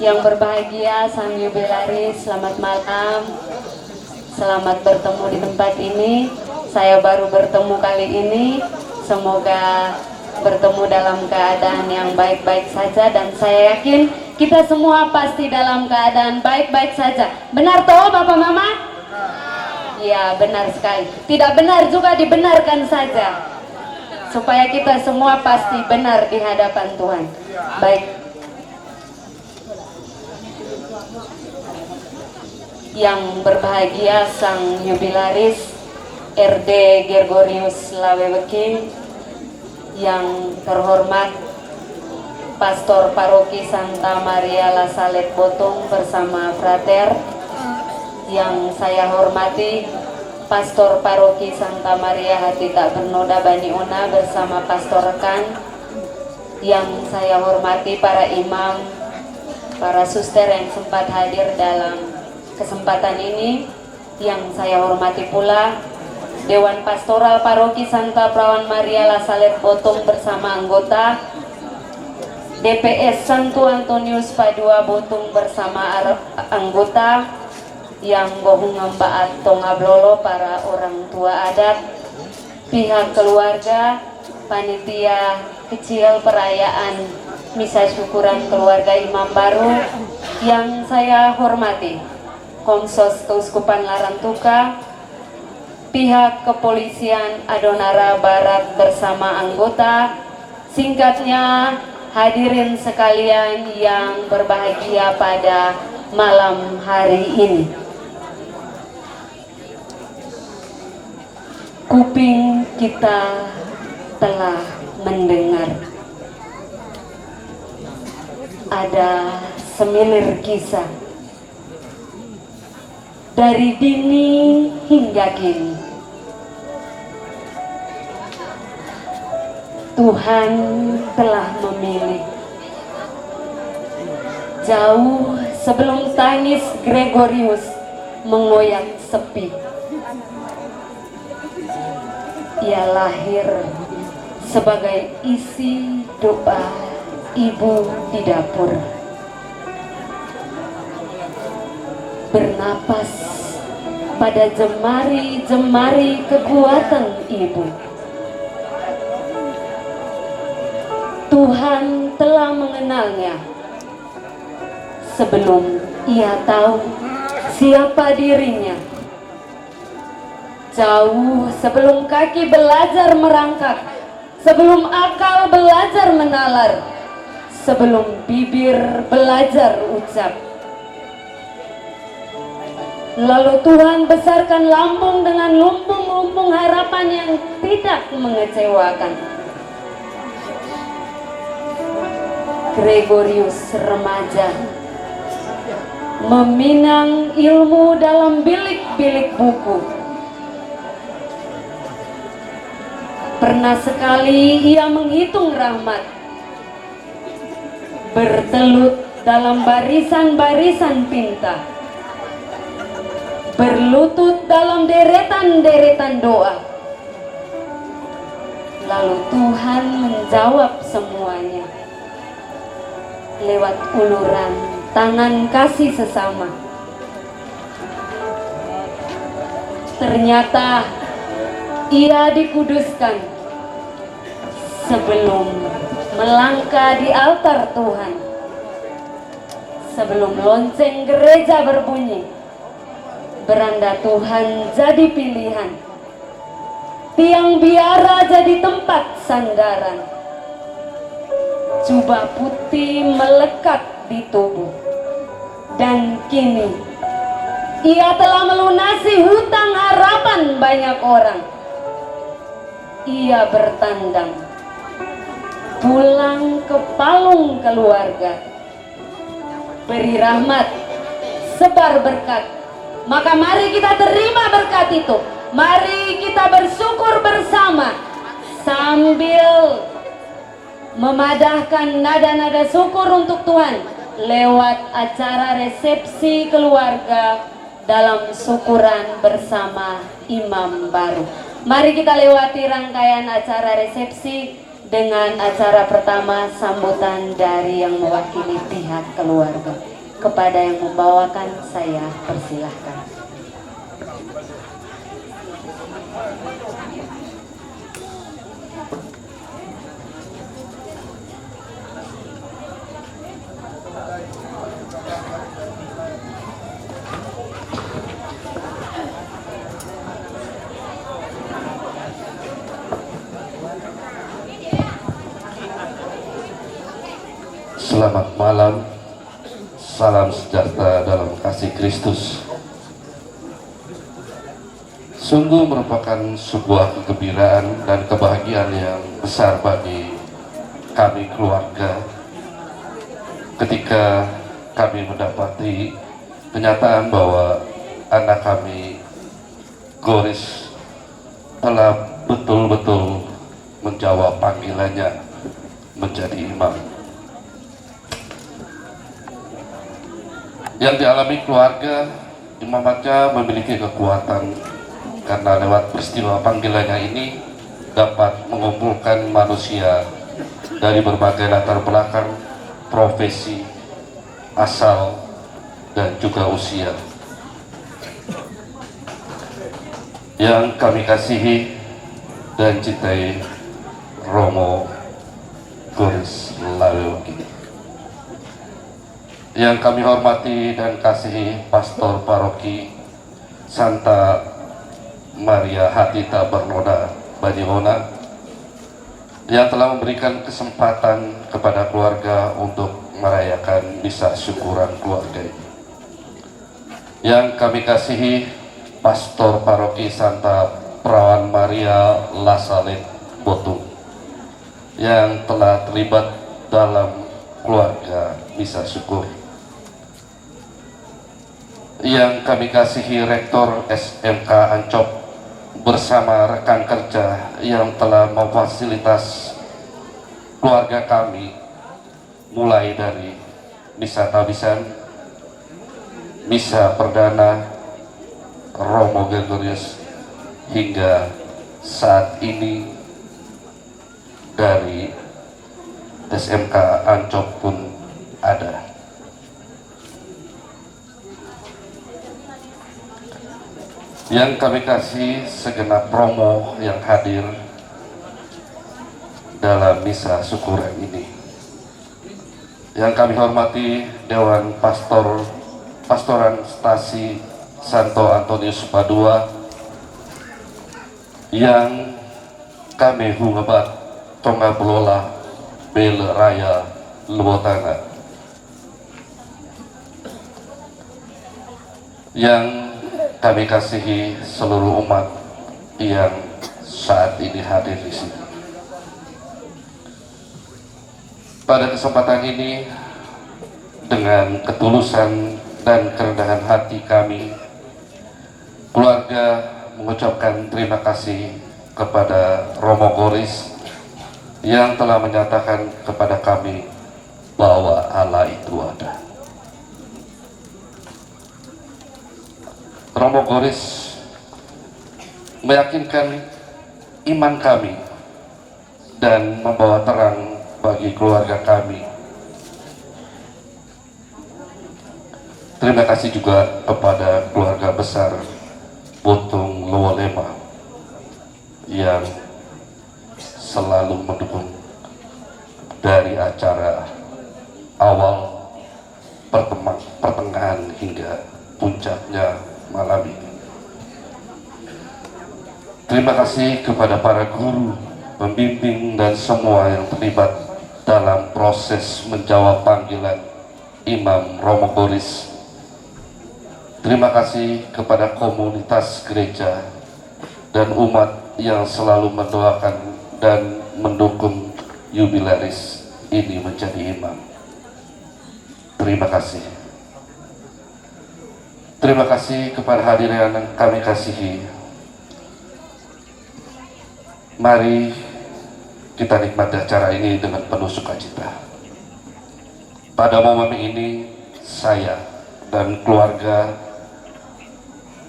Yang berbahagia sang jubilaris, selamat malam. Selamat bertemu di tempat ini. Saya baru bertemu kali ini. Semoga bertemu dalam keadaan yang baik-baik saja, dan saya yakin kita semua pasti dalam keadaan baik-baik saja. Benar toh Bapak Mama? Ya, benar sekali. Tidak benar juga dibenarkan saja, supaya kita semua pasti benar di hadapan Tuhan. Baik. Yang berbahagia sang jubilaris RD Gregorius Laweweki, yang terhormat Pastor Paroki Santa Maria La Salette Botung bersama frater, yang saya hormati Pastor Paroki Santa Maria Hati Tak Bernoda Baniuna bersama pastor rekan, yang saya hormati para imam, para suster yang sempat hadir dalam kesempatan ini, yang saya hormati pula Dewan Pastoral Paroki Santa Perawan Maria La Salette Botung bersama anggota, DPS Santo Antonius Padua Botung bersama anggota, yang gohung ngembaat tongablolo, para orang tua adat, pihak keluarga, panitia kecil perayaan misa syukuran keluarga imam baru yang saya hormati, Komsos Keuskupan Larantuka, pihak kepolisian Adonara Barat bersama anggota, singkatnya hadirin sekalian yang berbahagia pada malam hari ini. Kuping kita telah mendengar ada semilir kisah dari dini hingga kini. Tuhan telah memilih jauh sebelum tangis Gregorius mengoyak sepi. Ia lahir sebagai isi doa ibu di dapur, bernapas pada jemari-jemari kekuatan ibu. Tuhan telah mengenalnya sebelum ia tahu siapa dirinya. Jauh sebelum kaki belajar merangkak, sebelum akal belajar menalar, sebelum bibir belajar ucap. Lalu Tuhan besarkan lambung dengan lumbung-lumbung harapan yang tidak mengecewakan. Gregorius remaja meminang ilmu dalam bilik-bilik buku. Pernah sekali ia menghitung rahmat, bertelut dalam barisan-barisan pinta, berlutut dalam deretan-deretan doa. Lalu Tuhan menjawab semuanya lewat uluran tangan kasih sesama. Ternyata ia dikuduskan sebelum melangkah di altar Tuhan, sebelum lonceng gereja berbunyi. Beranda Tuhan jadi pilihan, tiang biara jadi tempat sandaran, jubah putih melekat di tubuh, dan kini ia telah melunasi hutang harapan banyak orang. Ia bertandang pulang ke palung keluarga, beri rahmat, sebar berkat. Maka mari kita terima berkat itu. Mari kita bersyukur bersama sambil memadahkan nada-nada syukur untuk Tuhan lewat acara resepsi keluarga dalam syukuran bersama imam baru. Mari kita lewati rangkaian acara resepsi dengan acara pertama, sambutan dari yang mewakili pihak keluarga. kepada yang membawakan, saya persilahkan. Selamat malam, salam sejahtera dalam kasih Kristus. Sungguh merupakan sebuah kegembiraan dan kebahagiaan yang besar bagi kami keluarga ketika kami mendapati kenyataan bahwa anak kami Goris telah betul-betul menjawab panggilannya menjadi imam. Yang dialami keluarga, imamatnya memiliki kekuatan karena lewat peristiwa panggilannya ini dapat mengumpulkan manusia dari berbagai latar belakang, profesi, asal, dan juga usia. Yang kami kasihi dan cintai Romo Goris Laweweki. Yang kami hormati dan kasihi Pastor Paroki Santa Maria Hatita Bernoda Banyuona yang telah memberikan kesempatan kepada keluarga untuk merayakan misa syukuran keluarga ini. Yang kami kasihi Pastor Paroki Santa Perawan Maria Lasalet Botung yang telah terlibat dalam keluarga misa syukur. Yang kami kasihi Rektor SMK Ancop bersama rekan kerja yang telah memfasilitas keluarga kami mulai dari misa tabisan, misa perdana, Romo Gregorius, hingga saat ini dari SMK Ancop pun ada. Yang kami kasih segenap Romo yang hadir dalam misa syukuran ini. Yang kami hormati Dewan Pastoran Stasi Santo Antonius Padua, yang kami hungebat tonga belola Bele Raya Lebotana, yang kami kasihi seluruh umat yang saat ini hadir di sini. Pada kesempatan ini, dengan ketulusan dan kerendahan hati kami, keluarga mengucapkan terima kasih kepada Romo Goris yang telah menyatakan kepada kami bahwa Allah itu ada. Romo Goris meyakinkan iman kami dan membawa terang bagi keluarga kami. Terima kasih juga kepada keluarga besar Botung Lowolema yang selalu mendukung dari acara awal, pertengahan hingga puncaknya malam ini. Terima kasih kepada para guru, pembimbing, dan semua yang terlibat dalam proses menjawab panggilan Imam Romo Goris. Terima kasih kepada komunitas gereja dan umat yang selalu mendoakan dan mendukung jubilaris ini menjadi imam. Terima kasih. Terima kasih kepada hadirin yang kami kasihi. Mari kita nikmati acara ini dengan penuh sukacita. Pada momen ini, saya dan keluarga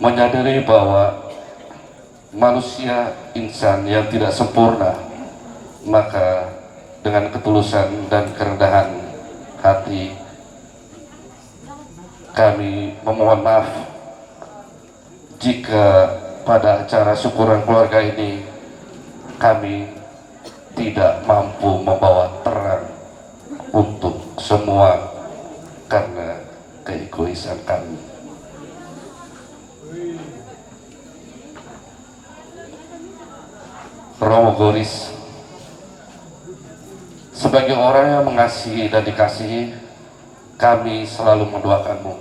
menyadari bahwa manusia insan yang tidak sempurna, maka dengan ketulusan dan kerendahan hati kami memohon maaf jika pada acara syukuran keluarga ini kami tidak mampu membawa terang untuk semua karena keegoisan kami. Romo Goris sebagai orang yang mengasihi dan dikasihi, kami selalu mendoakanmu,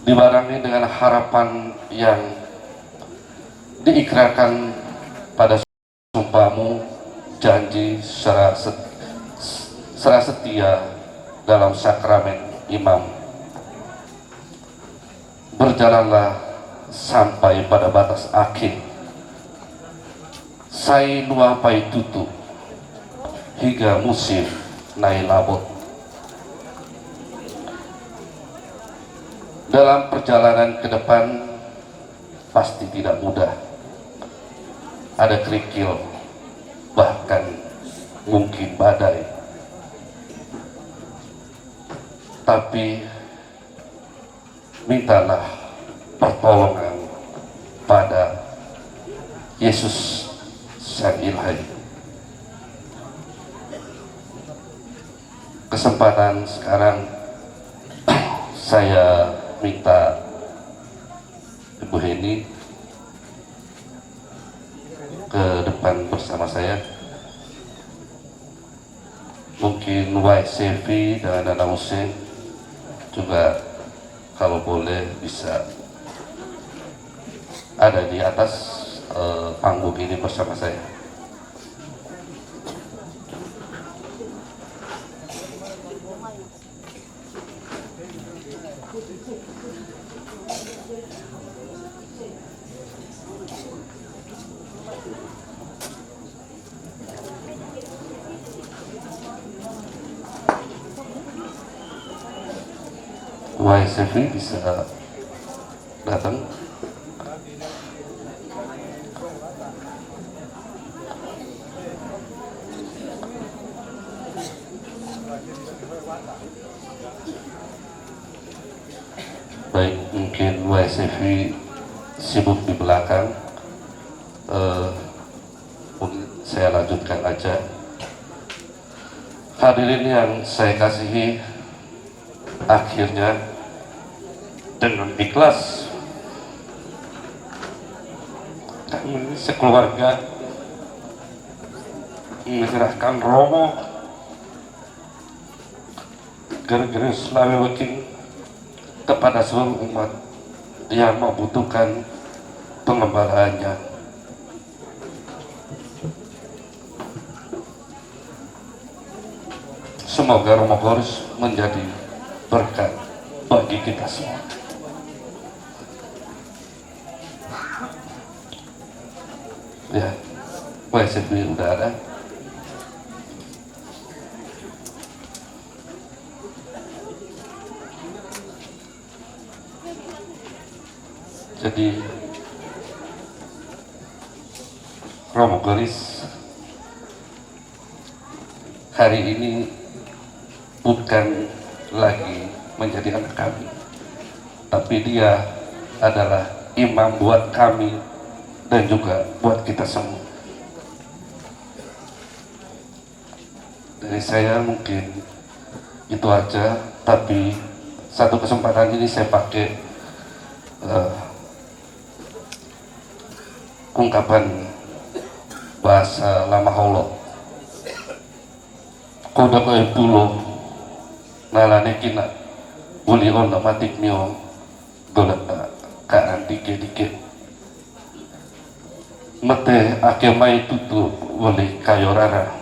dibarengi dengan harapan yang diikrarkan pada sumpahmu, janji secara setia dalam sakramen imam. Berjalanlah sampai pada batas akhir, sai nuapai tutu hingga musim nai labot. Dalam perjalanan ke depan pasti tidak mudah, ada kerikil, bahkan mungkin badai, tapi mintalah pertolongan pada Yesus Sang Ilahi. Kesempatan sekarang saya minta Ibu Heni ke depan bersama saya. Mungkin YCV dan Anak Hussein juga kalau boleh bisa ada di atas panggung ini bersama saya. YCV bisa datang. Baik, mungkin YCV sibuk di belakang. Mungkin saya lanjutkan aja. Hadirin yang saya kasihi, akhirnya dengan ikhlas kami sekeluarga menyerahkan Romo Gergerius Laweweking kepada seluruh umat yang membutuhkan pengembalaannya. Semoga Romo Goris menjadi berkat bagi kita semua. Ya, YCV udah ada. Jadi Romo Goris hari ini bukan lagi menjadi anak kami, tapi dia adalah imam buat kami dan juga buat kita semua. Dari saya mungkin itu aja, tapi satu kesempatan ini saya pakai ungkapan bahasa lama holo. Koda ko pulo nalane kina uli on matik mio golat kaan dike mate ake mai tutu uli kayorara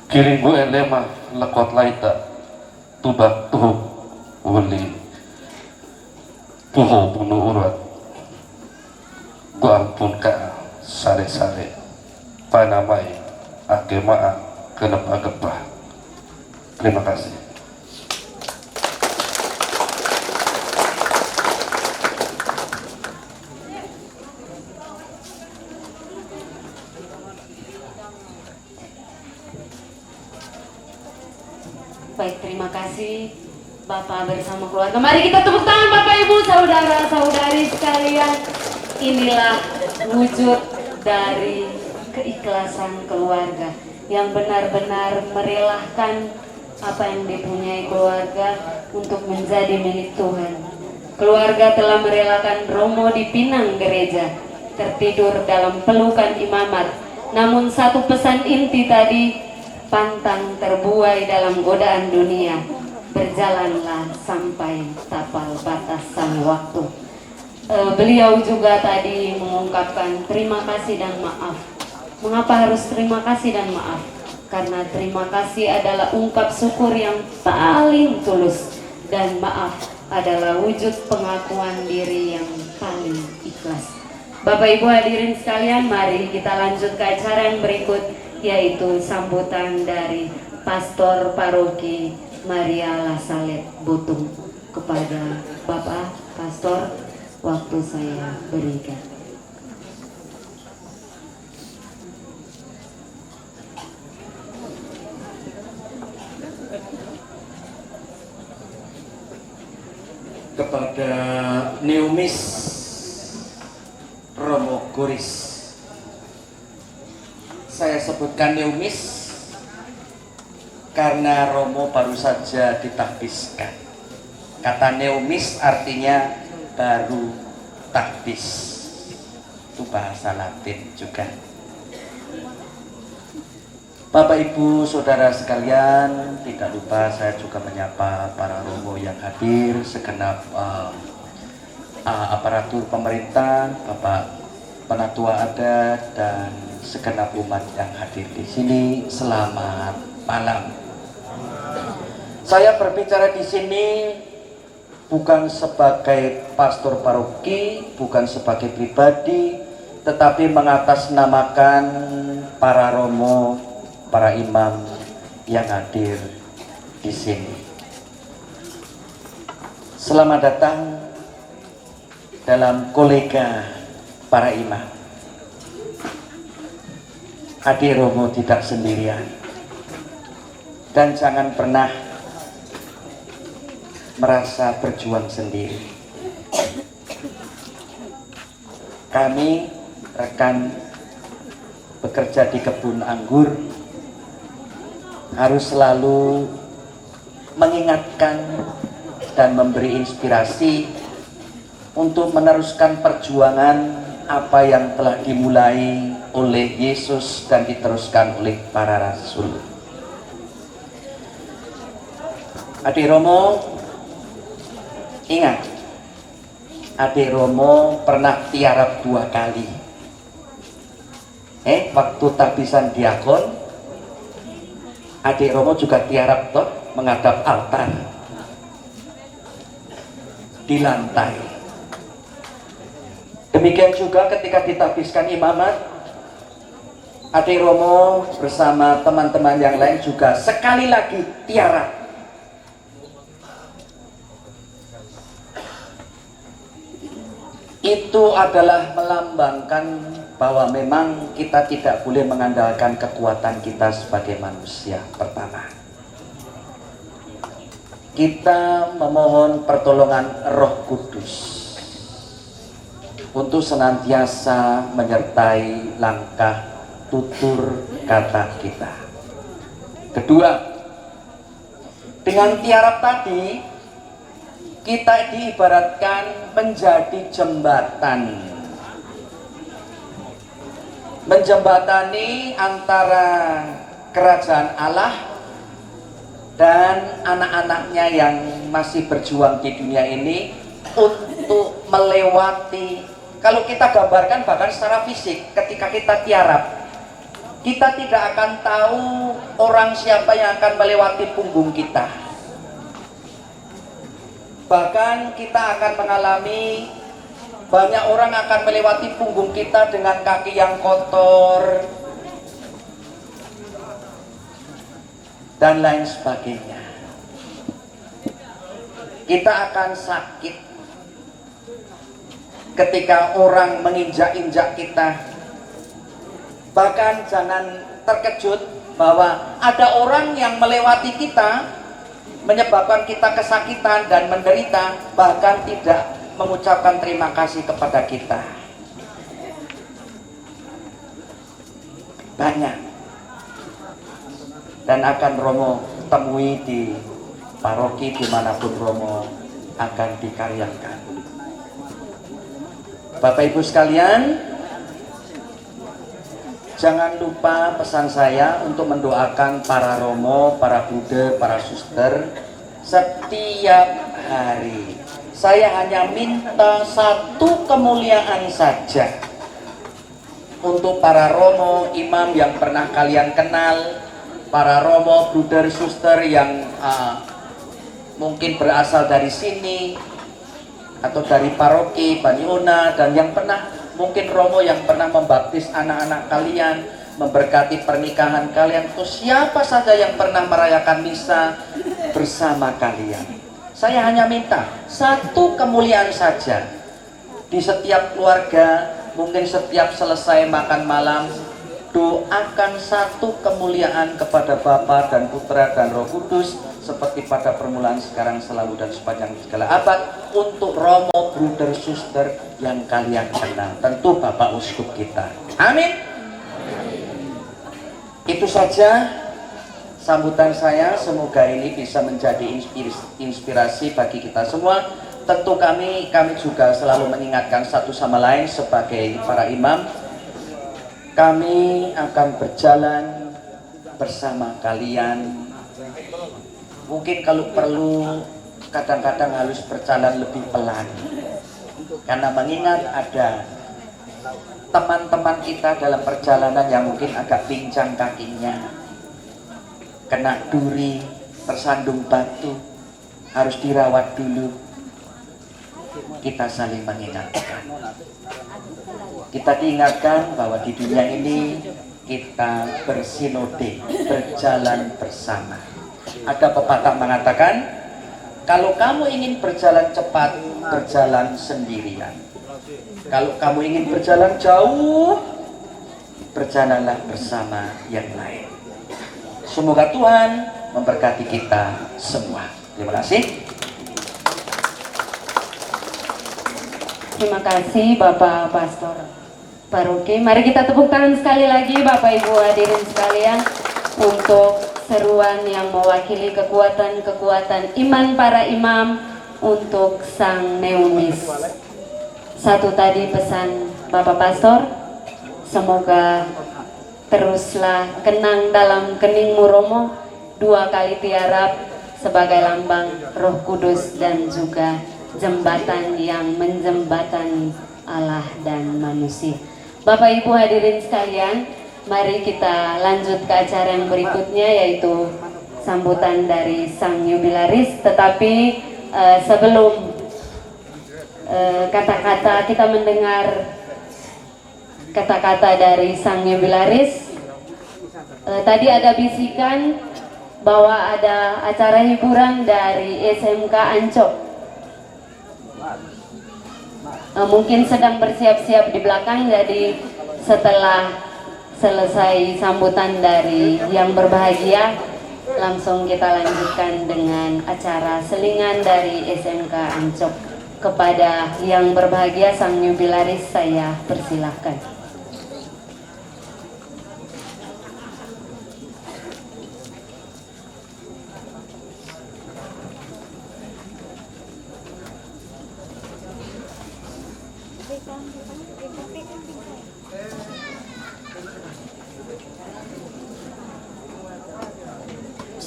kiring bu elema lekot laita tubak tuh uli puho bunuh urat gua ampun ka sare-sare panamai ake maa kenapa-gepah. Terima kasih. Baik, terima kasih Bapak bersama keluarga. Mari kita tepuk tangan Bapak Ibu, saudara-saudari sekalian. Inilah wujud dari keikhlasan keluarga yang benar-benar merelakan apa yang dipunyai keluarga untuk menjadi milik Tuhan. Keluarga telah merelakan Romo di pinang gereja, tertidur dalam pelukan imamat. Namun satu pesan inti tadi, pantang terbuai dalam godaan dunia, berjalanlah sampai tapal batas sang waktu. Beliau juga tadi mengungkapkan terima kasih dan maaf. Mengapa harus terima kasih dan maaf? Karena terima kasih adalah ungkap syukur yang paling tulus, dan maaf adalah wujud pengakuan diri yang paling ikhlas. Bapak Ibu hadirin sekalian, mari kita lanjut ke acara yang berikut, yaitu sambutan dari Pastor Paroki Maria La Salette Butung. Kepada Bapak Pastor, waktu saya berikan. Kepada Neumis Romo Goris, saya sebutkan Neumis karena Romo baru saja ditahbiskan. Kata Neumis artinya baru tahbis, itu bahasa Latin juga. Bapak Ibu Saudara sekalian, tidak lupa saya juga menyapa para Romo yang hadir, segenap aparatur pemerintah, Bapak Penatua Adat, dan segenap umat yang hadir di sini. Selamat malam. Saya berbicara di sini bukan sebagai pastor paroki, bukan sebagai pribadi, tetapi mengatasnamakan para Romo, para imam yang hadir di sini. Selamat datang dalam kolega para imam. Adik Romo tidak sendirian, dan jangan pernah merasa berjuang sendiri. Kami rekan bekerja di kebun anggur harus selalu mengingatkan dan memberi inspirasi untuk meneruskan perjuangan apa yang telah dimulai oleh Yesus dan diteruskan oleh para rasul. Adik Romo, ingat, Adik Romo pernah tiarap 2 kali. Waktu tahbisan diakon, Adik Romo juga tiarap toh menghadap altar di lantai. Demikian juga ketika ditahbiskan imamat, Adik Romo bersama teman-teman yang lain juga sekali lagi tiarap. Itu adalah melambangkan bahwa memang kita tidak boleh mengandalkan kekuatan kita sebagai manusia. Pertama, kita memohon pertolongan Roh Kudus untuk senantiasa menyertai langkah tutur kata kita. Kedua, dengan tiarap tadi kita diibaratkan menjadi jembatan, menjembatani antara kerajaan Allah dan anak-anaknya yang masih berjuang di dunia ini untuk melewati. Kalau kita gambarkan bahkan secara fisik, ketika kita tiarap, kita tidak akan tahu orang siapa yang akan melewati punggung kita. Bahkan kita akan mengalami banyak orang akan melewati punggung kita dengan kaki yang kotor dan lain sebagainya. Kita akan sakit ketika orang menginjak-injak kita. Bahkan jangan terkejut bahwa ada orang yang melewati kita, menyebabkan kita kesakitan dan menderita, bahkan tidak mengucapkan terima kasih kepada kita. Banyak. Dan akan Romo temui di paroki dimanapun Romo akan dikaryakan. Bapak Ibu sekalian, jangan lupa pesan saya untuk mendoakan para Romo, para Bude, para Suster setiap hari. Saya hanya minta satu kemuliaan saja untuk para Romo, imam yang pernah kalian kenal, para Romo, Bruder, Suster yang mungkin berasal dari sini atau dari paroki Banyuna, dan yang pernah mungkin Romo yang pernah membaptis anak-anak kalian, memberkati pernikahan kalian, atau siapa saja yang pernah merayakan misa bersama kalian. Saya hanya minta satu kemuliaan saja di setiap keluarga. Mungkin setiap selesai makan malam, doakan satu kemuliaan kepada Bapa dan Putra dan Roh Kudus seperti pada permulaan, sekarang, selalu, dan sepanjang segala abad, untuk Romo, Bruder, Suster yang kalian kenal, tentu Bapak Uskup kita. Amin. Itu saja sambutan saya, semoga ini bisa menjadi inspirasi bagi kita semua. Tentu kami juga selalu mengingatkan satu sama lain sebagai para imam. Kami akan berjalan bersama kalian. Mungkin kalau perlu kadang-kadang harus berjalan lebih pelan, karena mengingat ada teman-teman kita dalam perjalanan yang mungkin agak pincang kakinya, kena duri, tersandung batu, harus dirawat dulu. Kita saling mengingatkan. Kita diingatkan bahwa di dunia ini kita bersinode, berjalan bersama. Ada pepatah mengatakan, kalau kamu ingin berjalan cepat, berjalan sendirian. Kalau kamu ingin berjalan jauh, berjalanlah bersama yang lain. Semoga Tuhan memberkati kita semua. Terima kasih. Terima kasih Bapak Pastor Paroki. Mari kita tepuk tangan sekali lagi Bapak Ibu hadirin sekalian untuk seruan yang mewakili kekuatan-kekuatan iman para imam untuk Sang Neumis. Satu tadi pesan Bapak Pastor, semoga teruslah kenang dalam keningmu Romo, 2 kali tiarap sebagai lambang Roh Kudus dan juga jembatan yang menjembatani Allah dan manusia. Bapak Ibu hadirin sekalian, mari kita lanjut ke acara yang berikutnya, yaitu sambutan dari Sang Jubilaris. Tetapi sebelum kata-kata kita mendengar kata-kata dari Sang Jubilaris, tadi ada bisikan bahwa ada acara hiburan dari SMK Ancok. Mungkin sedang bersiap-siap di belakang, jadi setelah selesai sambutan dari yang berbahagia, langsung kita lanjutkan dengan acara selingan dari SMK Ancok. Kepada yang berbahagia Sang Jubilaris saya persilahkan.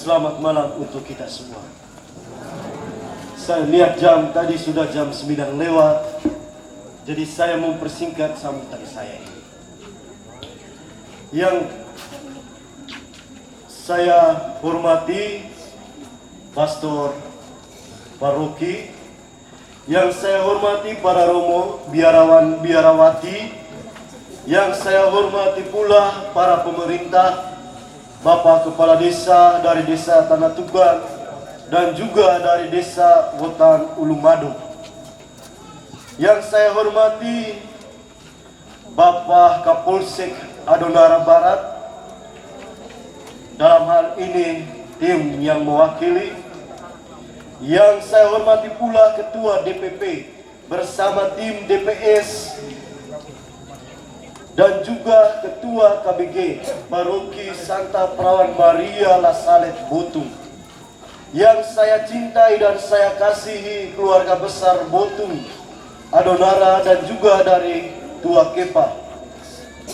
Selamat malam untuk kita semua. Saya lihat jam tadi sudah jam 9 lewat. Jadi saya mempersingkat sambutan saya ini. Yang saya hormati Pastor Paroki, yang saya hormati para Romo, biarawan, biarawati, yang saya hormati pula para pemerintah, Bapak Kepala Desa dari Desa Tanah Tuban dan juga dari Desa Wotan Ulumadu. Yang saya hormati Bapak Kapolsek Adonara Barat, dalam hal ini tim yang mewakili, yang saya hormati pula Ketua DPP bersama tim DPS dan juga Ketua KBG Paroki Santa Perawan Maria La Saleh Botung. Yang saya cintai dan saya kasihi keluarga besar Botung, Adonara dan juga dari Tua Kepa.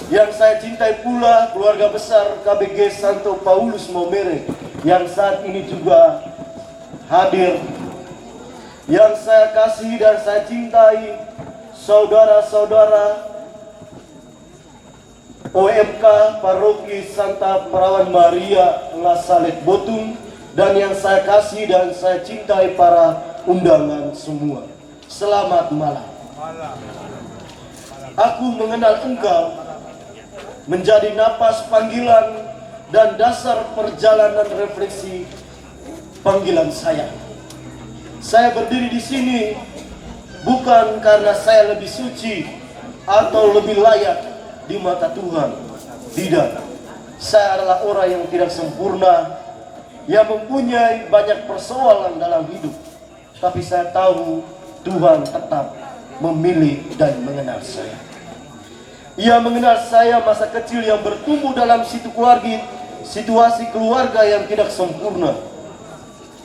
Yang saya cintai pula keluarga besar KBG Santo Paulus Momere yang saat ini juga hadir. Yang saya kasihi dan saya cintai saudara-saudara OMK Paroki Santa Perawan Maria La Saleh Botung, dan yang saya kasih dan saya cintai para undangan semua. Selamat malam. Aku mengenal engkau menjadi napas panggilan dan dasar perjalanan refleksi panggilan saya. Saya berdiri di sini bukan karena saya lebih suci atau lebih layak di mata Tuhan. Tidak. Saya adalah orang yang tidak sempurna, yang mempunyai banyak persoalan dalam hidup. Tapi saya tahu Tuhan tetap memilih dan mengenal saya. Ia mengenal saya masa kecil yang bertumbuh dalam situasi keluarga yang tidak sempurna.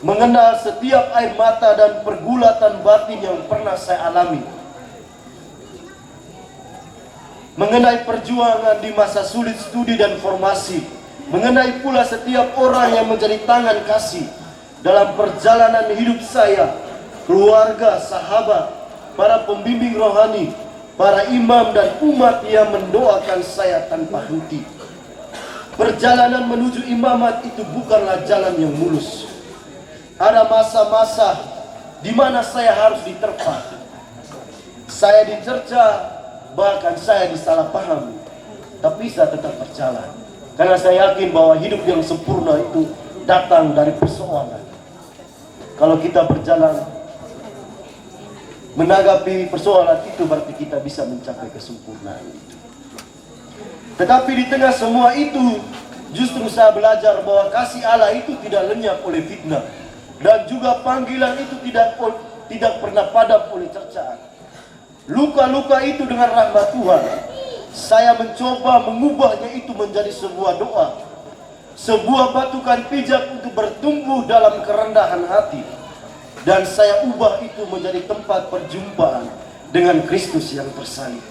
Mengenal setiap air mata dan pergulatan batin yang pernah saya alami. Mengenai perjuangan di masa sulit studi dan formasi. Mengenai pula setiap orang yang menjadi tangan kasih dalam perjalanan hidup saya, keluarga, sahabat, para pembimbing rohani, para imam dan umat yang mendoakan saya tanpa henti. Perjalanan menuju imamat itu bukanlah jalan yang mulus. Ada masa-masa di mana saya harus diterpa. Saya dicerca, bahkan saya disalahpahami. Tapi saya tetap berjalan. Karena saya yakin bahwa hidup yang sempurna itu datang dari persoalan. Kalau kita berjalan menanggapi persoalan itu, berarti kita bisa mencapai kesempurnaan itu. Tetapi di tengah semua itu, justru saya belajar bahwa kasih Allah itu tidak lenyap oleh fitnah. Dan juga panggilan itu tidak pernah padam oleh cercaan. Luka-luka itu dengan rahmat Tuhan, saya mencoba mengubahnya itu menjadi sebuah doa, sebuah batukan pijak untuk bertumbuh dalam kerendahan hati. Dan saya ubah itu menjadi tempat perjumpaan dengan Kristus yang tersalib.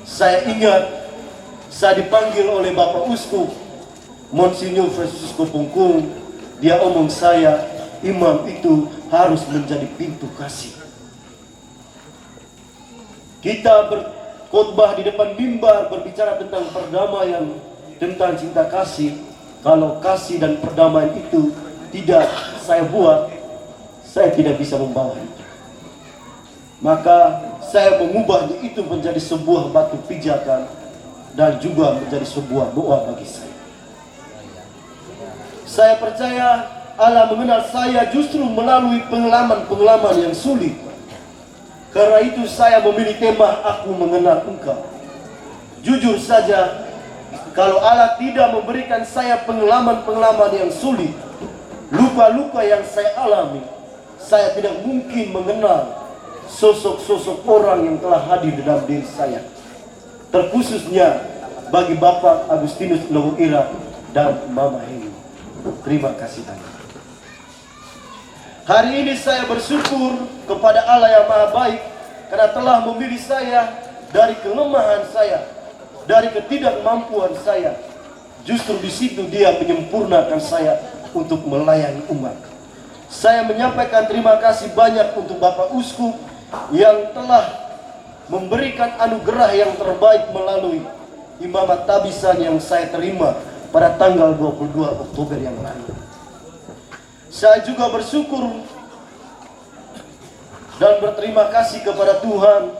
Saya ingat saya dipanggil oleh Bapak Uskup Monsinyur Francisco Pungkung. Dia omong saya, imam itu harus menjadi pintu kasih. Kita berkhotbah di depan mimbar berbicara tentang perdamaian, tentang cinta kasih. Kalau kasih dan perdamaian itu tidak saya buat, saya tidak bisa membawa itu. Maka saya mengubahnya itu menjadi sebuah batu pijakan dan juga menjadi sebuah doa bagi saya. Saya percaya Allah mengenal saya justru melalui pengalaman-pengalaman yang sulit. Karena itu saya memilih tema Aku Mengenal Engkau. Jujur saja, kalau Allah tidak memberikan saya pengalaman-pengalaman yang sulit, luka-luka yang saya alami, saya tidak mungkin mengenal sosok-sosok orang yang telah hadir dalam diri saya. Terkhususnya bagi Bapak Agustinus Lowoira dan Mama Heni. Terima kasih banyak. Hari ini saya bersyukur kepada Allah yang Maha Baik karena telah memilih saya dari kelemahan saya, dari ketidakmampuan saya. Justru di situ Dia menyempurnakan saya untuk melayani umat. Saya menyampaikan terima kasih banyak untuk Bapak Uskup yang telah memberikan anugerah yang terbaik melalui imamat tabisan yang saya terima pada tanggal 22 Oktober yang lalu. Saya juga bersyukur dan berterima kasih kepada Tuhan.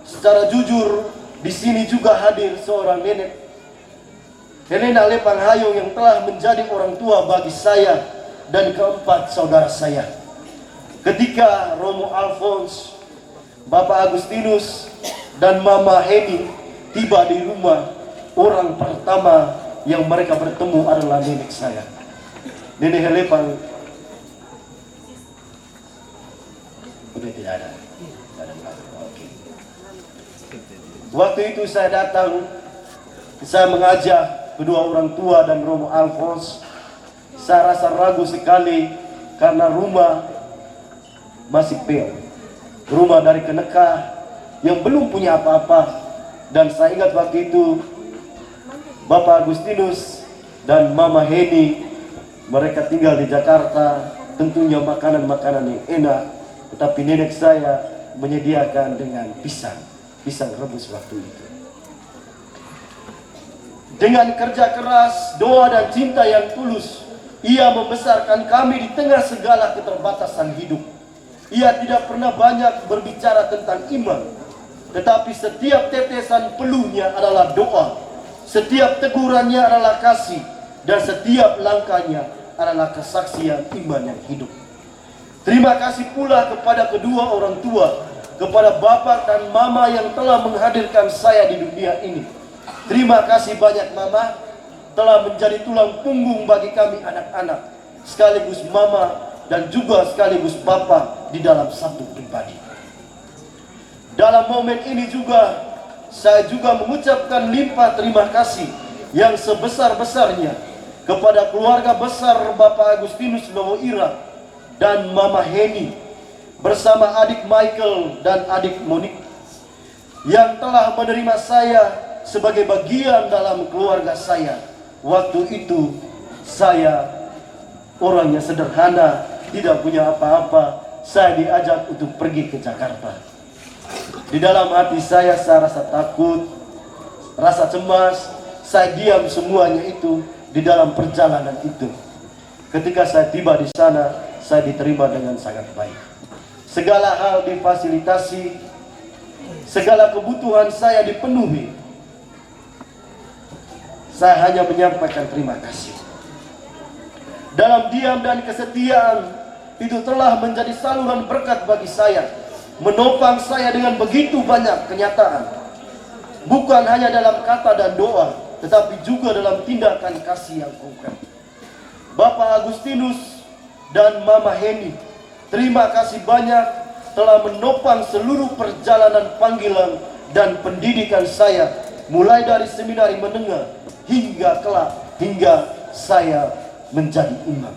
Secara jujur, di sini juga hadir seorang nenek, Helena Lepang Hayong, yang telah menjadi orang tua bagi saya dan keempat saudara saya. Ketika Romo Alphonse, Bapak Agustinus, dan Mama Heni tiba di rumah, orang pertama yang mereka bertemu adalah nenek saya. Nenek Helepang udah tidak ada. Oke. Waktu itu saya datang, saya mengajak kedua orang tua dan Romo Alphonse. Saya rasa ragu sekali karena rumah masih peot. Rumah dari Kenekah yang belum punya apa-apa. Dan saya ingat waktu itu Bapak Agustinus dan Mama Heni, mereka tinggal di Jakarta, tentunya makanan-makanan yang enak, tetapi nenek saya menyediakan dengan pisang rebus waktu itu. Dengan kerja keras, doa dan cinta yang tulus, ia membesarkan kami di tengah segala keterbatasan hidup. Ia tidak pernah banyak berbicara tentang iman, tetapi setiap tetesan peluhnya adalah doa, setiap tegurannya adalah kasih, dan setiap langkahnya adalah kesaksian iman yang hidup. Terima kasih pula kepada kedua orang tua, kepada bapak dan mama yang telah menghadirkan saya di dunia ini. Terima kasih banyak mama, telah menjadi tulang punggung bagi kami anak-anak, sekaligus mama dan juga sekaligus bapak di dalam satu pribadi. Dalam momen ini juga, saya juga mengucapkan limpah terima kasih yang sebesar-besarnya kepada keluarga besar Bapak Agustinus Lowo Ira dan Mama Heni bersama adik Michael dan adik Monique yang telah menerima saya sebagai bagian dalam keluarga saya. Waktu itu saya orangnya sederhana, tidak punya apa-apa. Saya diajak untuk pergi ke Jakarta. Di dalam hati saya rasa takut, rasa cemas. Saya diam semuanya itu di dalam perjalanan itu. Ketika saya tiba di sana, saya diterima dengan sangat baik. Segala hal difasilitasi, segala kebutuhan saya dipenuhi. Saya hanya menyampaikan terima kasih. Dalam diam dan kesetiaan itu telah menjadi saluran berkat bagi saya, menopang saya dengan begitu banyak kenyataan, bukan hanya dalam kata dan doa, tetapi juga dalam tindakan kasih yang konkret. Bapak Agustinus dan Mama Heni, terima kasih banyak telah menopang seluruh perjalanan panggilan dan pendidikan saya, mulai dari seminari menengah hingga kelak, hingga saya menjadi imam.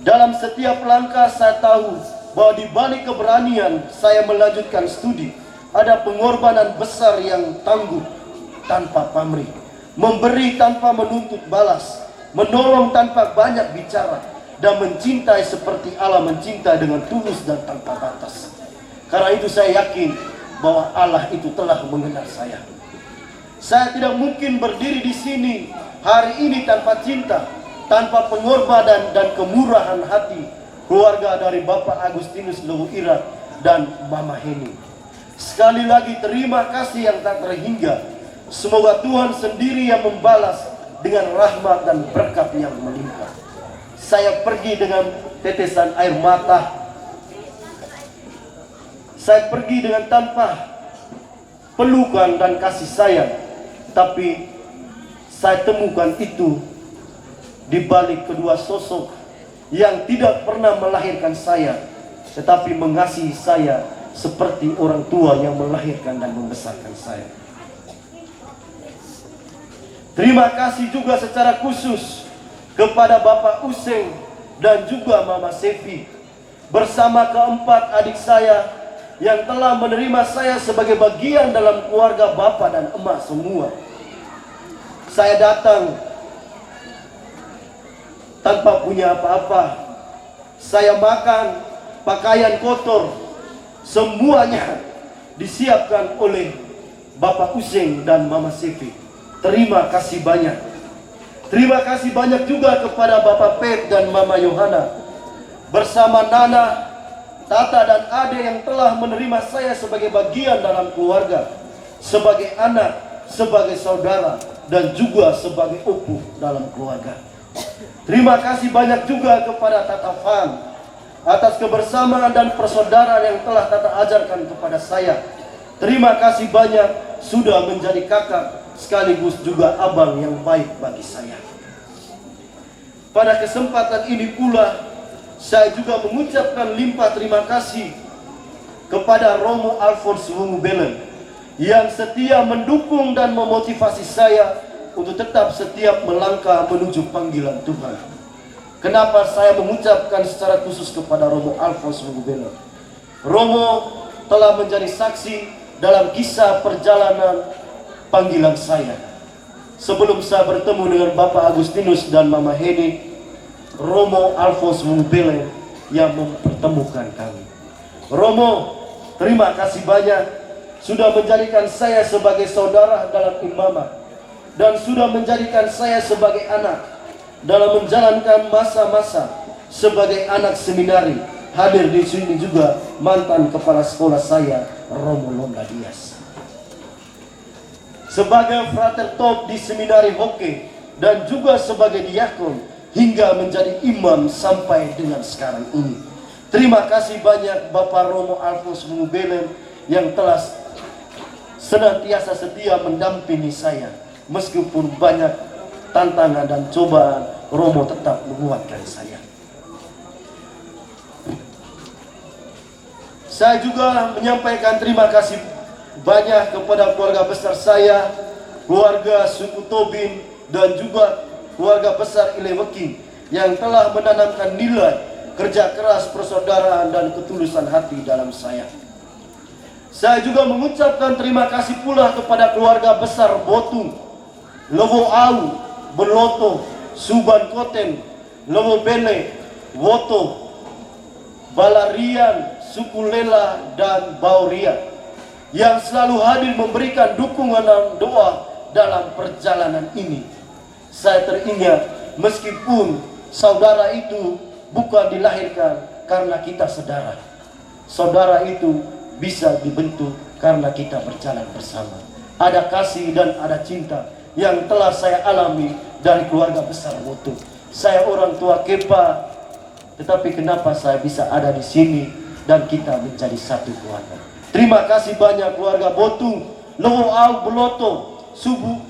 Dalam setiap langkah saya tahu bahwa di balik keberanian saya melanjutkan studi, ada pengorbanan besar yang tangguh tanpa pamrih, memberi tanpa menuntut balas, menolong tanpa banyak bicara, dan mencintai seperti Allah mencintai dengan tulus dan tanpa batas. Karena itu saya yakin bahwa Allah itu telah mengenal saya. Saya tidak mungkin berdiri di sini hari ini tanpa cinta, tanpa pengorbanan dan kemurahan hati keluarga dari Bapak Agustinus Lowo Ira dan Mama Heni. Sekali lagi terima kasih yang tak terhingga. Semoga Tuhan sendiri yang membalas dengan rahmat dan berkat yang melimpah. Saya pergi dengan tetesan air mata. Saya pergi dengan tanpa pelukan dan kasih sayang. Tapi saya temukan itu di balik kedua sosok yang tidak pernah melahirkan saya, tetapi mengasihi saya seperti orang tua yang melahirkan dan membesarkan saya. Terima kasih juga secara khusus kepada Bapak Useng dan juga Mama Sevi, bersama keempat adik saya yang telah menerima saya sebagai bagian dalam keluarga Bapak dan Emak semua. Saya datang tanpa punya apa-apa. Saya makan pakaian kotor, semuanya disiapkan oleh Bapak Useng dan Mama Sevi. Terima kasih banyak. Terima kasih banyak juga kepada Bapak Pep dan Mama Yohana, bersama Nana, Tata dan Ade yang telah menerima saya sebagai bagian dalam keluarga, sebagai anak, sebagai saudara, dan juga sebagai opu dalam keluarga. Terima kasih banyak juga kepada Tata Fan atas kebersamaan dan persaudaraan yang telah Tata ajarkan kepada saya. Terima kasih banyak sudah menjadi kakak sekaligus juga abang yang baik bagi saya. Pada kesempatan ini pula, saya juga mengucapkan limpah terima kasih kepada Romo Alphonse Wungu Belen yang setia mendukung dan memotivasi saya untuk tetap setiap melangkah menuju panggilan Tuhan. Kenapa saya mengucapkan secara khusus kepada Romo Alphonse Wungu Belen? Romo telah menjadi saksi dalam kisah perjalanan panggilan saya. Sebelum saya bertemu dengan Bapak Agustinus dan Mama Heni, Romo Alphonse Wungu Belen yang mempertemukan kami. Romo, terima kasih banyak sudah menjadikan saya sebagai saudara dalam imamah dan sudah menjadikan saya sebagai anak dalam menjalankan masa-masa sebagai anak seminari. Hadir di sini juga mantan kepala sekolah saya, Romo Londa Dias. Sebagai frater top di seminari Hoke dan juga sebagai diakon hingga menjadi imam sampai dengan sekarang ini. Terima kasih banyak Bapak Romo Alphonse Wungu Belen yang telah senantiasa setia mendampingi saya. Meskipun banyak tantangan dan cobaan, Romo tetap menguatkan saya. Saya juga menyampaikan terima kasih banyak kepada keluarga besar saya, keluarga suku Tobin, dan juga keluarga besar Ileweki yang telah menanamkan nilai kerja keras, persaudaraan, dan ketulusan hati dalam saya. Saya juga mengucapkan terima kasih pula kepada keluarga besar Botung, Lewo Au, Beloto, Suban Koten, Lewo Bene, Woto, Balarian, Suku Lela, dan Bauria yang selalu hadir memberikan dukungan dan doa dalam perjalanan ini. Saya teringat meskipun saudara itu bukan dilahirkan karena kita saudara. Saudara itu bisa dibentuk karena kita berjalan bersama. Ada kasih dan ada cinta yang telah saya alami dari keluarga besar Woto. Saya orang tua Kepa, tetapi kenapa saya bisa ada di sini dan kita menjadi satu keluarga. Terima kasih banyak keluarga Botung, Lewo Au, Beloto,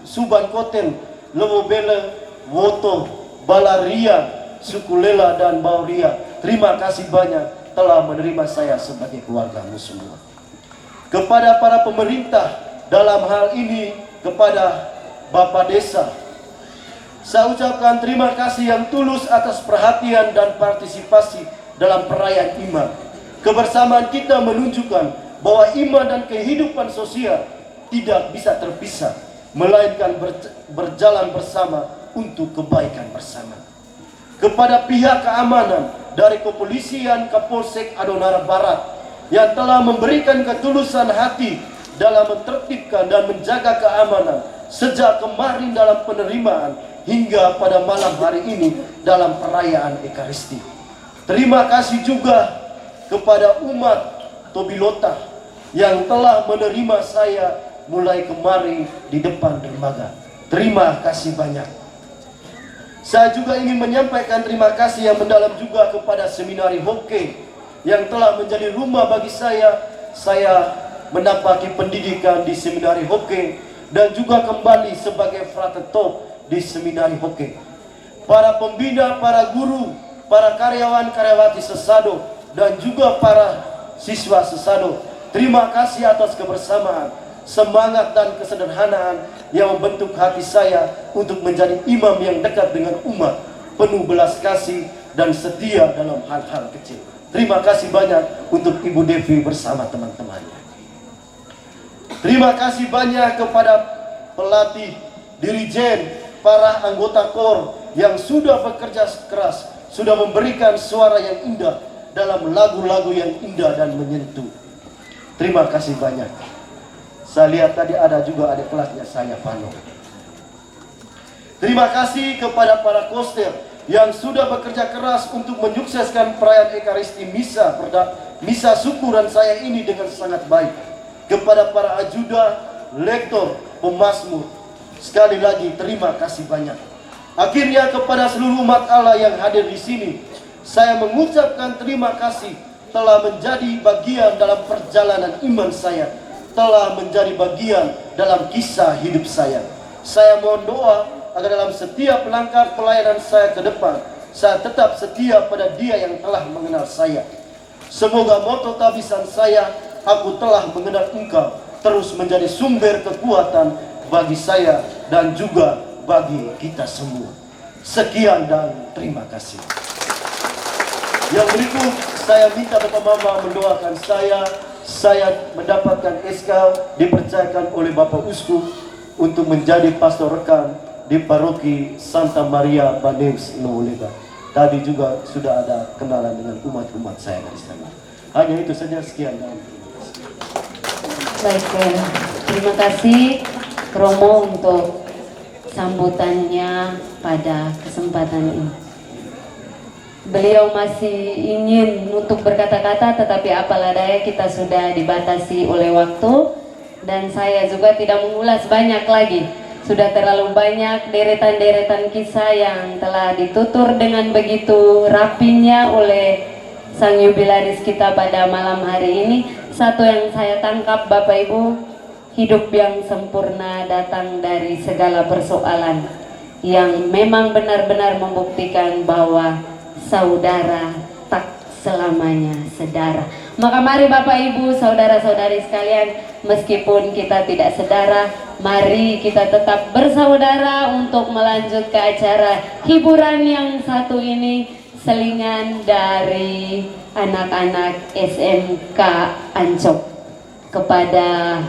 Suban Koten, Lewo Bele, Woto, Balaria, Suku Lela, dan Bauria. Terima kasih banyak telah menerima saya sebagai keluargamu semua. Kepada para pemerintah dalam hal ini, kepada Bapak Desa, saya ucapkan terima kasih yang tulus atas perhatian dan partisipasi dalam perayaan Imam. Kebersamaan kita menunjukkan bahwa iman dan kehidupan sosial tidak bisa terpisah, melainkan berjalan bersama untuk kebaikan bersama. Kepada pihak keamanan dari Kepolisian Kapolsek Adonara Barat yang telah memberikan ketulusan hati dalam menertibkan dan menjaga keamanan sejak kemarin dalam penerimaan hingga pada malam hari ini dalam perayaan Ekaristi. Terima kasih juga kepada umat Tobilota yang telah menerima saya mulai kemarin di depan dermaga. Terima kasih banyak. Saya juga ingin menyampaikan terima kasih yang mendalam juga kepada Seminari Hoke yang telah menjadi rumah bagi saya. Saya mendapati pendidikan di Seminari Hoke dan juga kembali sebagai frater top di Seminari Hoke. Para pembina, para guru, para karyawan-karyawati Sesado, dan juga para siswa Sesado, terima kasih atas kebersamaan, semangat, dan kesederhanaan yang membentuk hati saya untuk menjadi imam yang dekat dengan umat, penuh belas kasih dan setia dalam hal-hal kecil. Terima kasih banyak untuk Ibu Devi bersama teman-temannya. Terima kasih banyak kepada pelatih, dirijen, para anggota KOR yang sudah bekerja keras, sudah memberikan suara yang indah dalam lagu-lagu yang indah dan menyentuh. Terima kasih banyak. Saya lihat tadi ada juga adik kelasnya saya, Pano. Terima kasih kepada para koster yang sudah bekerja keras untuk menyukseskan perayaan Ekaristi Misa syukuran saya ini dengan sangat baik. Kepada para ajudan, lektor, pemazmur, sekali lagi terima kasih banyak. Akhirnya kepada seluruh umat Allah yang hadir di sini, saya mengucapkan terima kasih telah menjadi bagian dalam perjalanan iman saya, telah menjadi bagian dalam kisah hidup saya. Saya mohon doa agar dalam setiap langkah pelayanan saya ke depan, saya tetap setia pada Dia yang telah mengenal saya. Semoga moto tabisan saya, aku telah mengenal Engkau, terus menjadi sumber kekuatan bagi saya dan juga bagi kita semua. Sekian dan terima kasih. Yang berikut saya minta Bapak Mama mendoakan saya mendapatkan SK dipercayakan oleh Bapak Uskup untuk menjadi pastor rekan di paroki Santa Maria Baneus Nowolega. Tadi juga sudah ada kenalan dengan umat-umat saya dari sana. Hanya itu saja, sekian dan terima kasih. Baik, terima kasih Romo untuk sambutannya pada kesempatan ini. Beliau masih ingin untuk berkata-kata, tetapi apalah daya kita sudah dibatasi oleh waktu, dan saya juga tidak mengulas banyak lagi. Sudah terlalu banyak deretan-deretan kisah yang telah ditutur dengan begitu rapinya oleh sang jubilaris kita pada malam hari ini. Satu yang saya tangkap Bapak Ibu, hidup yang sempurna datang dari segala persoalan, yang memang benar-benar membuktikan bahwa saudara tak selamanya sedara. Maka mari Bapak Ibu, saudara-saudari sekalian, meskipun kita tidak sedara, mari kita tetap bersaudara untuk melanjut ke acara hiburan yang satu ini, selingan dari anak-anak SMK Ancok. Kepada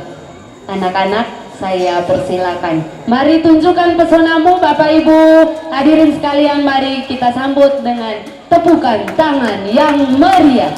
anak-anak saya persilakan, mari tunjukkan pesonamu Bapak Ibu. Hadirin sekalian, mari kita sambut dengan tepukan tangan yang meriah.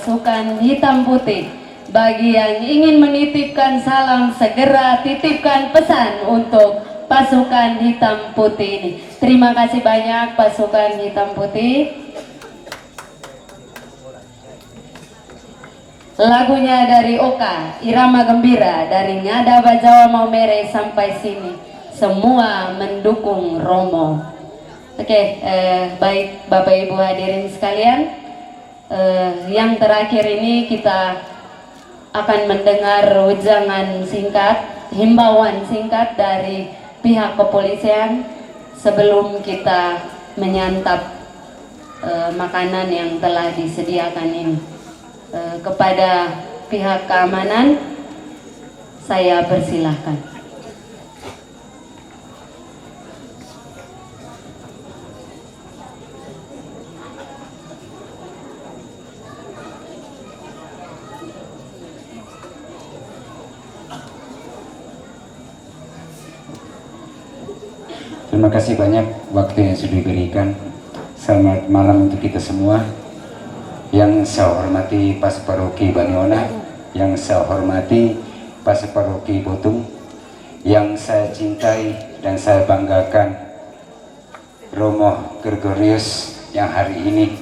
pasukan hitam putih. Bagi yang ingin menitipkan salam, segera titipkan pesan untuk pasukan hitam putih ini. Terima kasih banyak pasukan hitam putih. Lagunya dari Oka, Irama Gembira, dari Ngada Bajawa Maumere sampai sini. Semua mendukung Romo. Oke, baik Bapak Ibu hadirin sekalian. Yang terakhir ini kita akan mendengar wejangan singkat, himbauan singkat dari pihak kepolisian sebelum kita menyantap makanan yang telah disediakan ini. Kepada pihak keamanan, saya persilahkan. Terima kasih banyak waktu yang sudah diberikan. Selamat malam untuk kita semua. Yang saya hormati Pas Paroki Baniona, yang saya hormati Pas Paroki Botung, yang saya cintai dan saya banggakan Romo Gregorius yang hari ini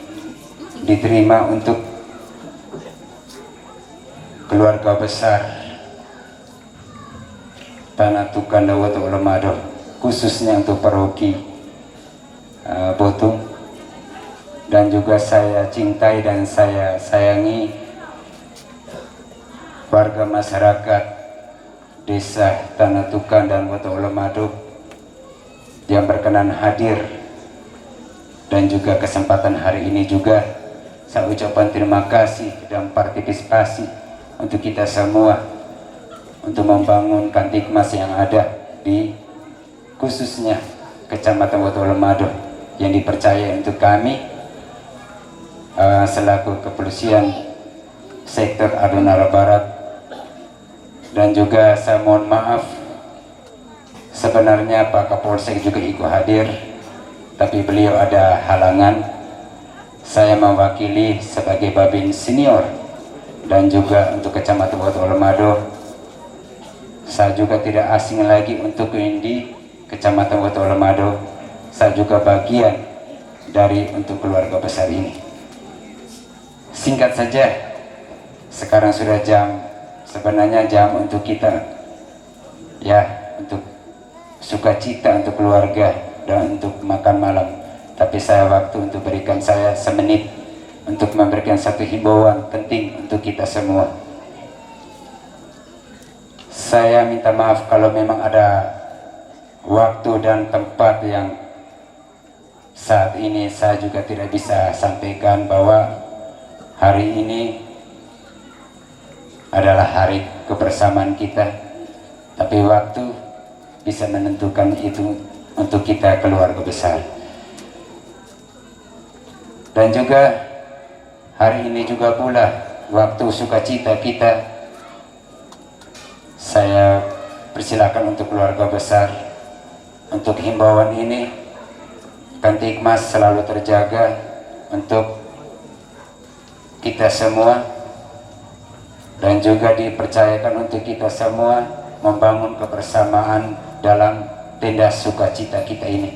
diterima untuk keluarga besar Tanah Tukan Dawato Lemado, khususnya untuk Paroki Botung. Dan juga saya cintai dan saya sayangi warga masyarakat Desa Tanah Tukan dan Dawato Lemado yang berkenan hadir, dan juga kesempatan hari ini juga saya ucapkan terima kasih dan partisipasi untuk kita semua untuk membangun Kantikmas yang ada di khususnya Kecamatan Dawato Lemado yang dipercaya untuk kami selaku kepolisian sektor Adonara Barat. Dan juga saya mohon maaf, sebenarnya Pak Kapolsek juga ikut hadir, tapi beliau ada halangan. Saya mewakili sebagai Babin Senior dan juga untuk Kecamatan Dawato Lemado. Saya juga tidak asing lagi untuk di Kecamatan Dawato Lemado. Saya juga bagian dari untuk keluarga besar ini. Singkat saja, sekarang sudah sebenarnya jam untuk kita ya, untuk sukacita untuk keluarga dan untuk makan malam. Tapi saya waktu untuk berikan saya semenit untuk memberikan satu himbauan penting untuk kita semua. Saya minta maaf kalau memang ada waktu dan tempat yang saat ini saya juga tidak bisa sampaikan bahwa hari ini adalah hari kebersamaan kita, tapi waktu bisa menentukan itu untuk kita keluarga besar. Dan juga hari ini juga pula waktu sukacita kita. Saya persilakan untuk keluarga besar, untuk himbauan ini, Kantikmas selalu terjaga untuk kita semua, dan juga dipercayakan untuk kita semua membangun kebersamaan dalam tenda sukacita kita ini,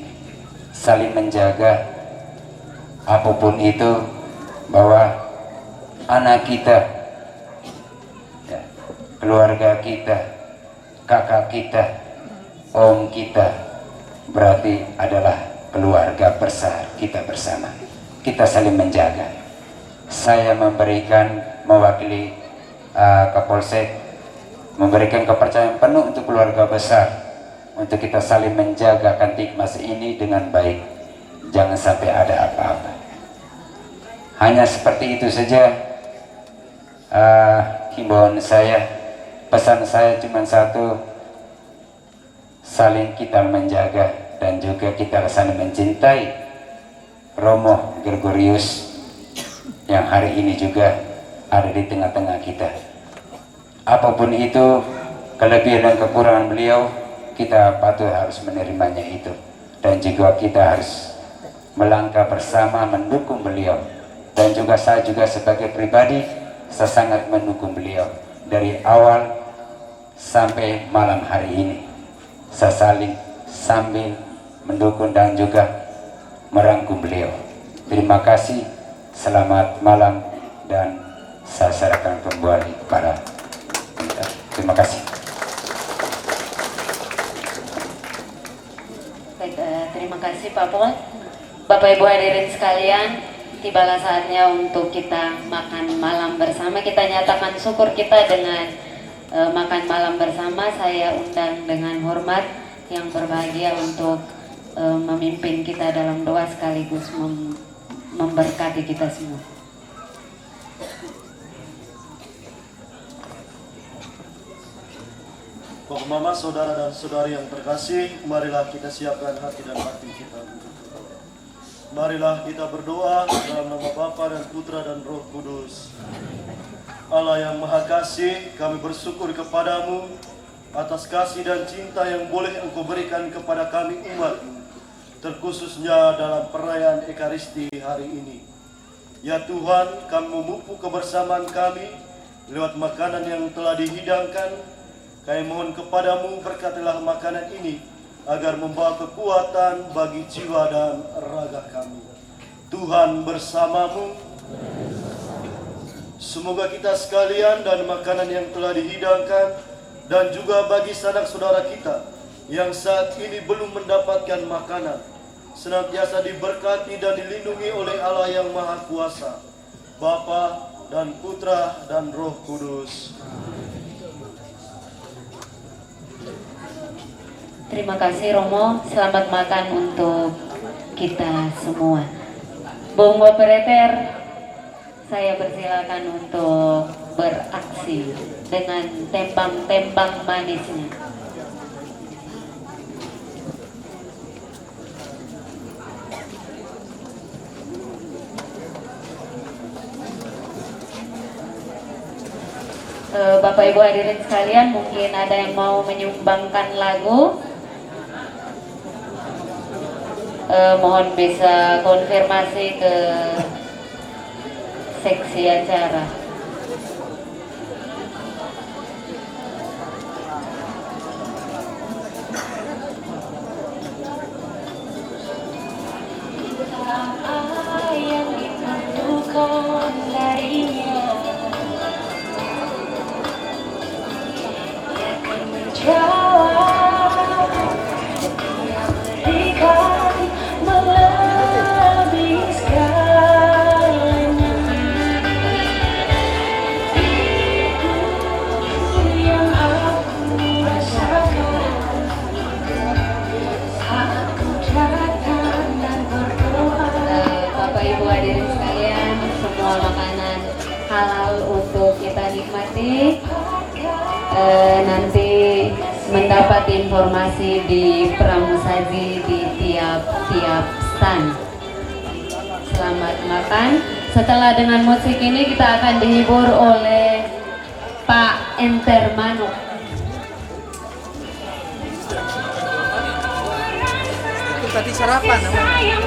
saling menjaga apapun itu, bahwa anak kita, ya, keluarga kita, kakak kita, om kita, berarti adalah keluarga besar kita bersama. Kita saling menjaga. Saya mewakili Kapolsek, memberikan kepercayaan penuh untuk keluarga besar, untuk kita saling menjaga Kantikmas ini dengan baik. Jangan sampai ada apa-apa. Hanya seperti itu saja himbauan saya. Pesan saya cuma satu, saling kita menjaga dan juga kita saling mencintai Romo Gregorius yang hari ini juga ada di tengah-tengah kita. Apapun itu, kelebihan dan kekurangan beliau, kita patut harus menerimanya itu. Dan juga kita harus melangkah bersama mendukung beliau. Dan juga saya juga sebagai pribadi saya sangat mendukung beliau dari awal sampai malam hari ini. Saya saling sambil mendukung dan juga merangkum beliau. Terima kasih, selamat malam, dan saya serahkan kembali kepada kita. Terima kasih. Baik, terima kasih Pak Pol. Bapak Ibu hadirin sekalian, tibalah saatnya untuk kita makan malam bersama. Kita nyatakan syukur kita dengan makan malam bersama. Saya undang dengan hormat yang berbahagia untuk memimpin kita dalam doa sekaligus memberkati kita semua. Bapak Mama, saudara dan saudari yang terkasih, marilah kita siapkan hati dan batin kita. Marilah kita berdoa dalam nama Bapa dan Putra dan Roh Kudus. Allah yang Maha Kasih, kami bersyukur kepadamu atas kasih dan cinta yang boleh Engkau berikan kepada kami umat-Mu, terkhususnya dalam perayaan Ekaristi hari ini. Ya Tuhan, kami memupuk kebersamaan kami lewat makanan yang telah dihidangkan. Kami mohon kepadamu, berkatilah makanan ini agar membawa kekuatan bagi jiwa dan raga kami. Tuhan bersamamu. Semoga kita sekalian dan makanan yang telah dihidangkan, dan juga bagi sanak saudara kita yang saat ini belum mendapatkan makanan, senantiasa diberkati dan dilindungi oleh Allah yang Maha Kuasa, Bapa dan Putra dan Roh Kudus. Terima kasih Romo, selamat makan untuk kita semua. Bung Operator, saya persilakan untuk beraksi dengan tembang-tembang manisnya. Bapak Ibu hadirin sekalian, mungkin ada yang mau menyumbangkan lagu. Mohon bisa konfirmasi ke seksi acara. Apa yang dibutuhkan darinya, dia akan menjawab, dia berikan melebihi segalanya. Itu yang aku rasakan saat ku datang dan berdoa. Bapak Ibu hadirin sekalian, semua makanan halal untuk kita nikmati. Nanti mendapat informasi di pramusaji di tiap-tiap stand. Selamat makan. Setelah dengan musik ini kita akan dihibur oleh Pak Entermano. Itu tadi sarapan namanya.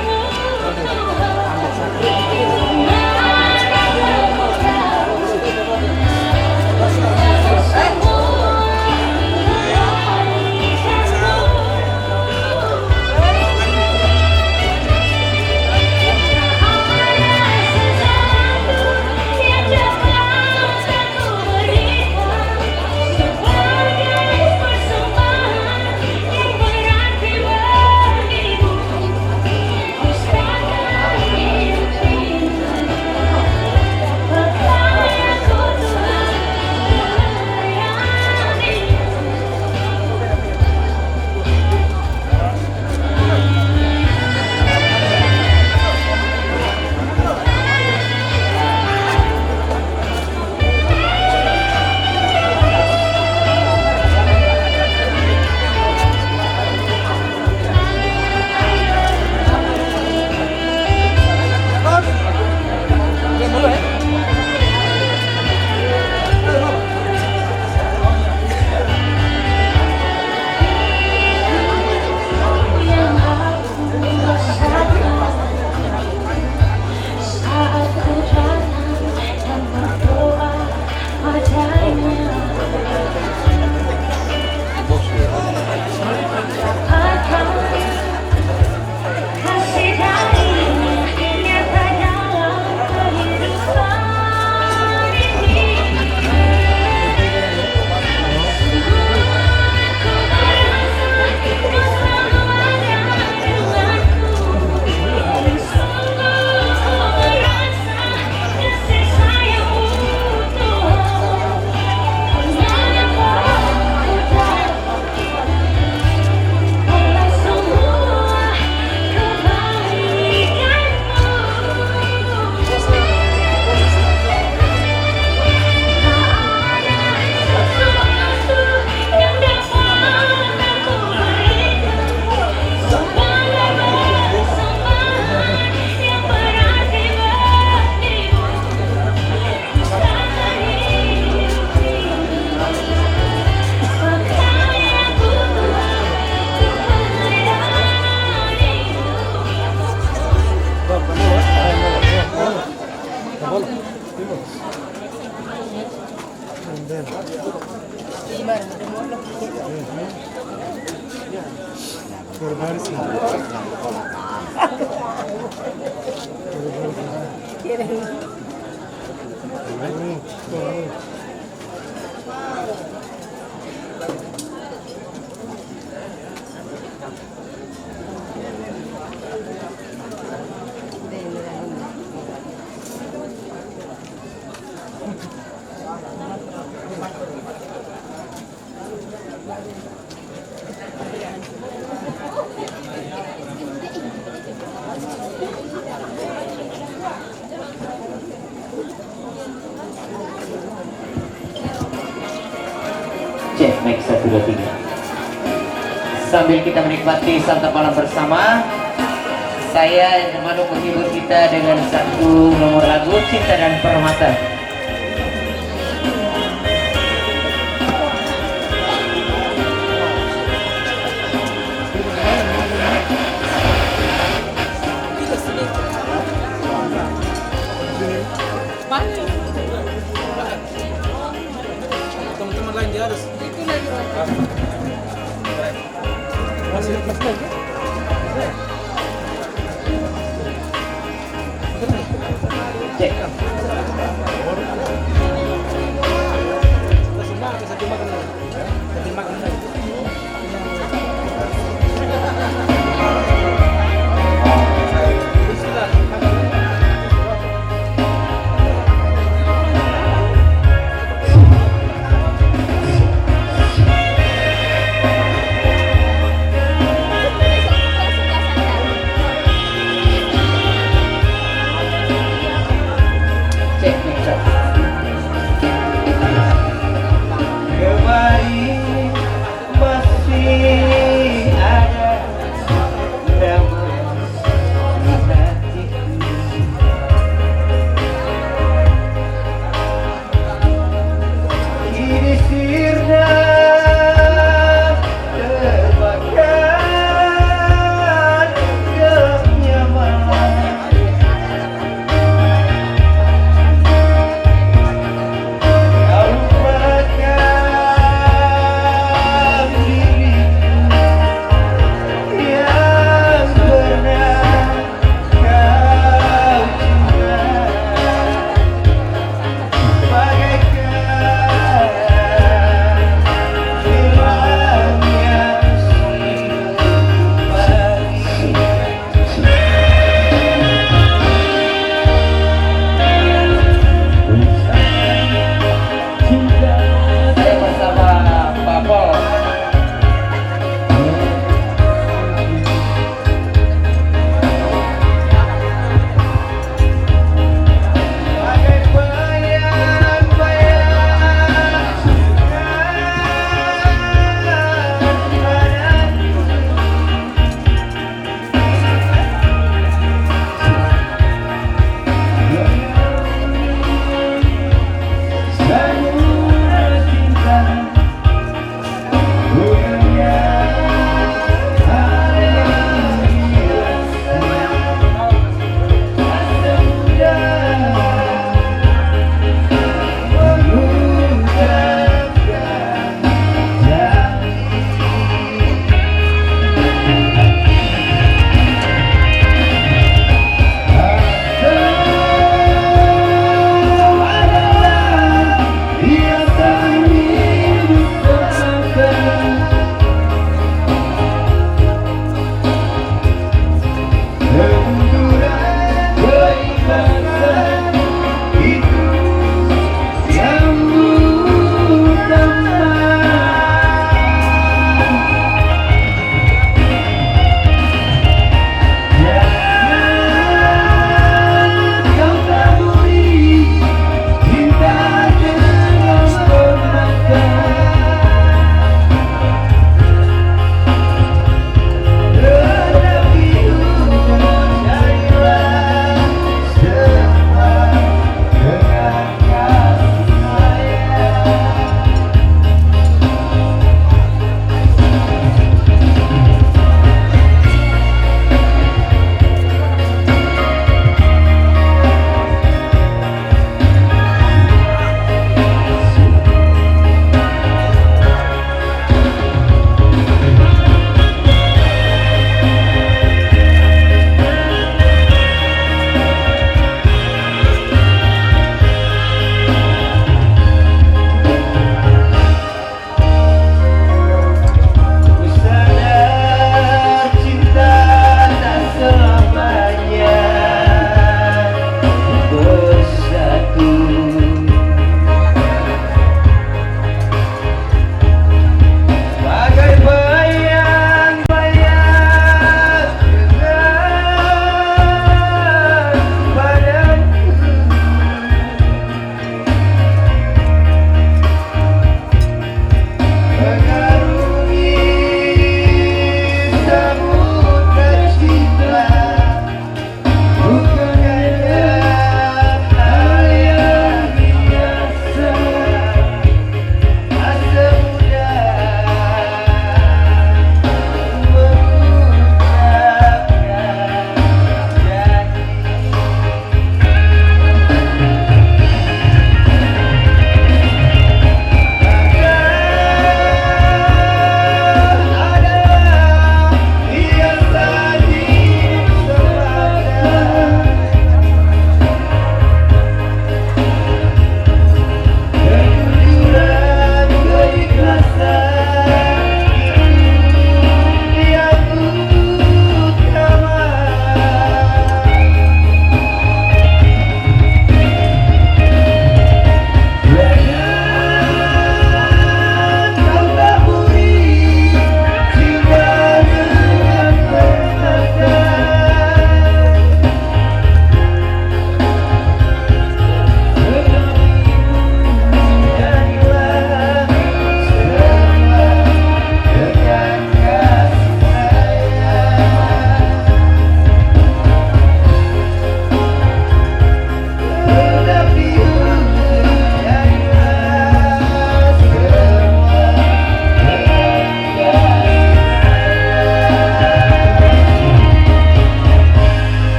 Cek mic 1 2 3. Sambil kita menikmati santap malam bersama, saya Manu menghibur kita dengan satu nomor lagu Cinta dan Permata. Teman-teman lain dia harus itu lagi. Masih lagi. Cek. Satu makan lagi. Satu makan lagi.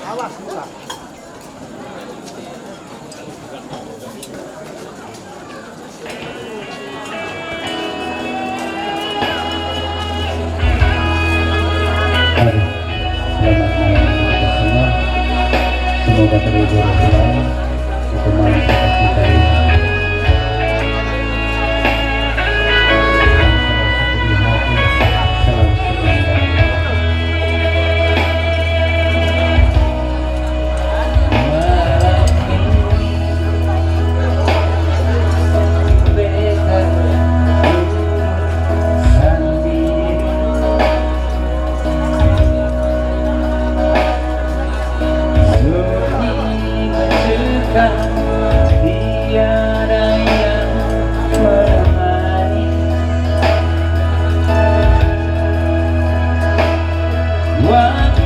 Awas, buka. Mari, selamat malam kita semua. Semoga terhibur selalu untuk malam kita ini. Selalu semangat. Tiada yang menemani waktu